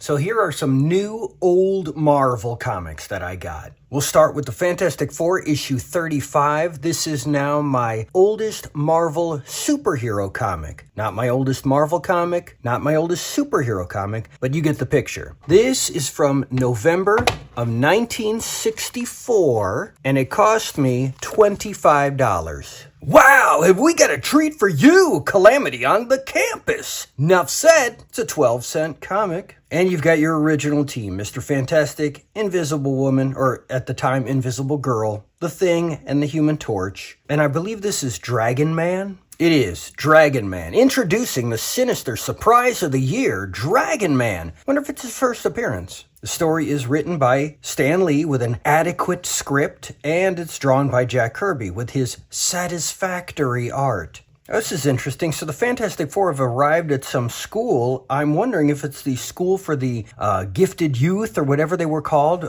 So here are some new old Marvel comics that I got. We'll start with the Fantastic Four issue 35. This is now my oldest Marvel superhero comic. Not my oldest Marvel comic, not my oldest superhero comic, but you get the picture. This is from November of 1964, and it cost me $25. Wow, have we got a treat for you, Calamity on the Campus. Enough said, it's a 12-cent comic. And you've got your original team, Mr. Fantastic, Invisible Woman, or at the time, Invisible Girl, The Thing, and the Human Torch. And I believe this is Dragon Man. It is Dragon Man, introducing the sinister surprise of the year, Dragon Man. Wonder if it's his first appearance. The story is written by Stan Lee with an adequate script, and it's drawn by Jack Kirby with his satisfactory art. This is interesting. So the Fantastic Four have arrived at some school. I'm wondering if it's the school for the gifted youth or whatever they were called.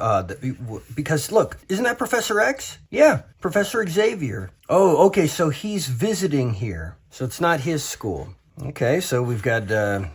Because look, isn't that Professor X? Yeah, Professor Xavier. Oh, okay, so he's visiting here. So it's not his school. Okay, so we've got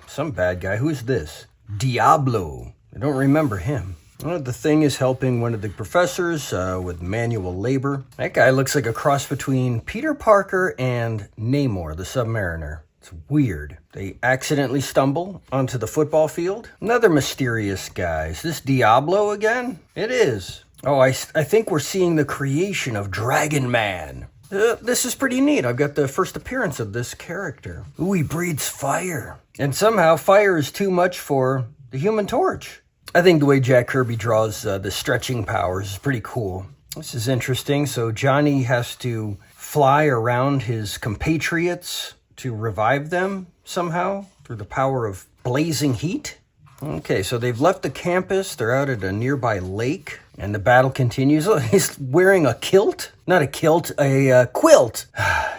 some bad guy. Who is this? Diablo. I don't remember him. Well, the Thing is helping one of the professors with manual labor. That guy looks like a cross between Peter Parker and Namor, the Submariner. It's weird. They accidentally stumble onto the football field. Another mysterious guy. Is this Diablo again? It is. Oh, I think we're seeing the creation of Dragon Man. This is pretty neat. I've got the first appearance of this character. Ooh, he breathes fire. And somehow fire is too much for the Human Torch. I think the way Jack Kirby draws the stretching powers is pretty cool. This is interesting. So Johnny has to fly around his compatriots to revive them somehow through the power of blazing heat. Okay, so they've left the campus. They're out at a nearby lake, and the battle continues. Oh, he's wearing a kilt? Not a kilt, a quilt.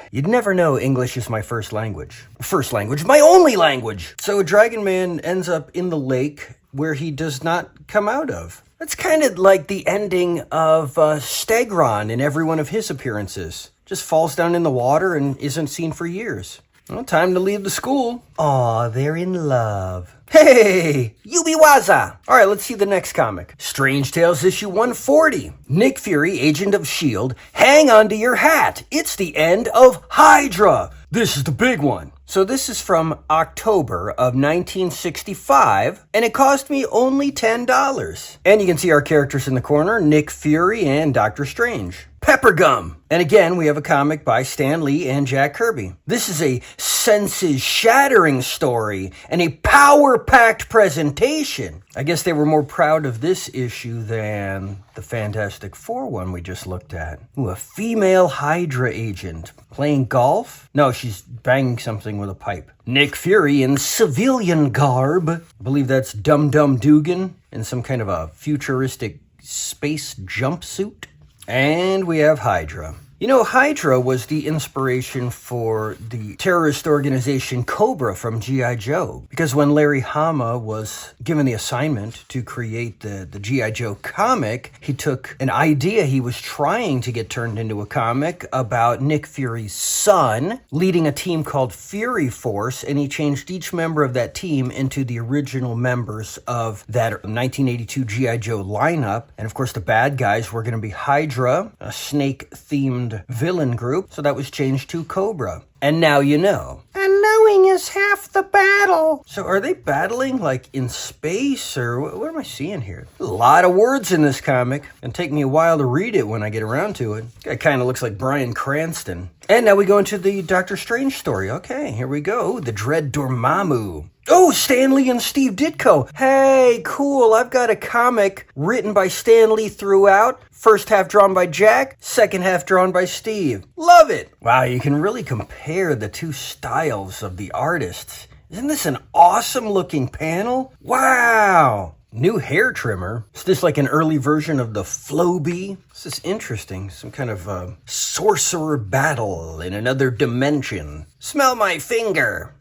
You'd never know English is my first language. First language, my only language. So Dragon Man ends up in the lake where he does not come out of. That's kind of like the ending of Stegron in every one of his appearances. Just falls down in the water and isn't seen for years. Well, time to leave the school. Aw, they're in love. Hey, Yubiwaza! All right, let's see the next comic. Strange Tales issue 140. Nick Fury, Agent of S.H.I.E.L.D. Hang on to your hat. It's the end of Hydra. This is the big one. So this is from October of 1965, and it cost me only $10. And you can see our characters in the corner, Nick Fury and Doctor Strange. Pepper Gum. And again, we have a comic by Stan Lee and Jack Kirby. This is a senses-shattering story and a power-packed presentation. I guess they were more proud of this issue than the Fantastic Four one we just looked at. Ooh, a female Hydra agent playing golf? No, she's banging something with a pipe. Nick Fury in civilian garb. I believe that's Dum Dum Dugan in some kind of a futuristic space jumpsuit. And we have Hydra. You know, Hydra was the inspiration for the terrorist organization Cobra from G.I. Joe. Because when Larry Hama was given the assignment to create the G.I. Joe comic, he took an idea he was trying to get turned into a comic about Nick Fury's son leading a team called Fury Force, and he changed each member of that team into the original members of that 1982 G.I. Joe lineup. And of course, the bad guys were going to be Hydra, a snake-themed villain group, so that was changed to Cobra. And now you know. And knowing is half the battle. So are they battling like in space, or what am I seeing here? A lot of words in this comic. It'll take me a while to read it when I get around to it. Guy kind of looks like Bryan Cranston. And now we go into the Doctor Strange story. Okay, here we go. The Dread Dormammu. Oh, Stan Lee and Steve Ditko. Hey, cool. I've got a comic written by Stan Lee throughout. First half drawn by Jack, second half drawn by Steve. Love it. Wow, you can really compare the two styles of the artists. Isn't this an awesome looking panel? Wow. New hair trimmer. Is this like an early version of the Flowbee? This is interesting. Some kind of sorcerer battle in another dimension. Smell my finger.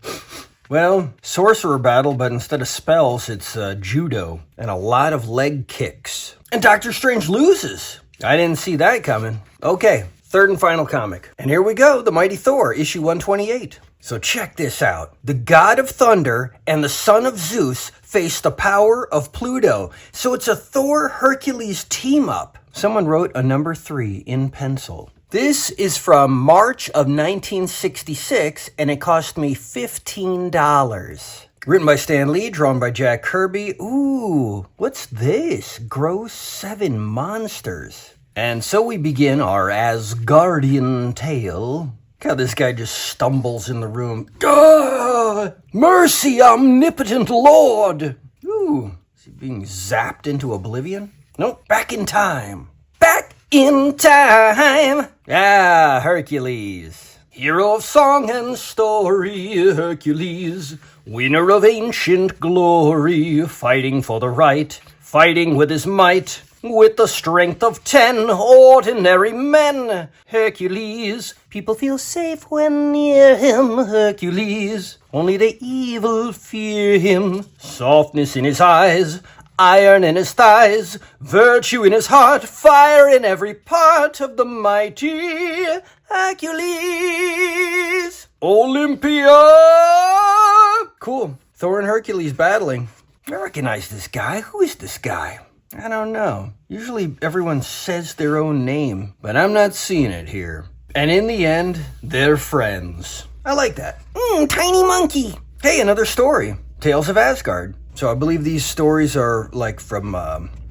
Well, sorcerer battle, but instead of spells, it's judo and a lot of leg kicks. And Doctor Strange loses. I didn't see that coming. Okay, third and final comic. And here we go, The Mighty Thor, issue 128. So check this out. The god of thunder and the son of Zeus face the power of Pluto. So it's a Thor-Hercules team-up. Someone wrote a number 3 in pencil. This is from March of 1966, and it cost me $15. Written by Stan Lee, drawn by Jack Kirby. Ooh, what's this? Grow 7 monsters. And so we begin our Asgardian tale. Look how this guy just stumbles in the room. Duh! Mercy, omnipotent Lord! Ooh, is he being zapped into oblivion? Nope, back in time. Back in time! Ah, Hercules. Hero of song and story, Hercules. Winner of ancient glory, fighting for the right, fighting with his might. With the strength of 10 ordinary men, Hercules. People feel safe when near him, Hercules. Only the evil fear him. Softness in his eyes, iron in his thighs, virtue in his heart, fire in every part of the mighty Hercules. Olympia! Cool. Thor and Hercules battling. I recognize this guy. Who is this guy? I don't know. Usually everyone says their own name, but I'm not seeing it here. And in the end, they're friends. I like that. Tiny monkey. Hey, another story. Tales of Asgard. So I believe these stories are like from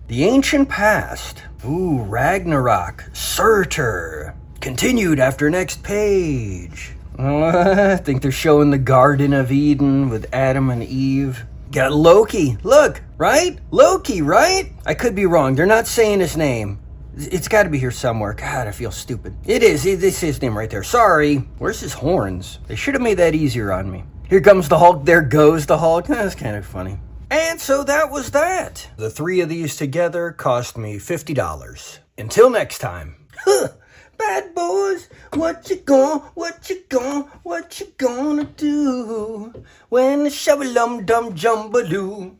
the ancient past. Ooh, Ragnarok. Surtur. Continued after next page. I think they're showing the Garden of Eden with Adam and Eve. Got Loki. Look, right? Loki, right? I could be wrong. They're not saying his name. It's got to be here somewhere. God, I feel stupid. It is. This is his name right there. Sorry. Where's his horns? They should have made that easier on me. Here comes the Hulk. There goes the Hulk. That's kind of funny. And so that was that. The 3 of these together cost me $50. Until next time. Bad boys, what you gonna do when the shabba-lum-dum-jumbaloo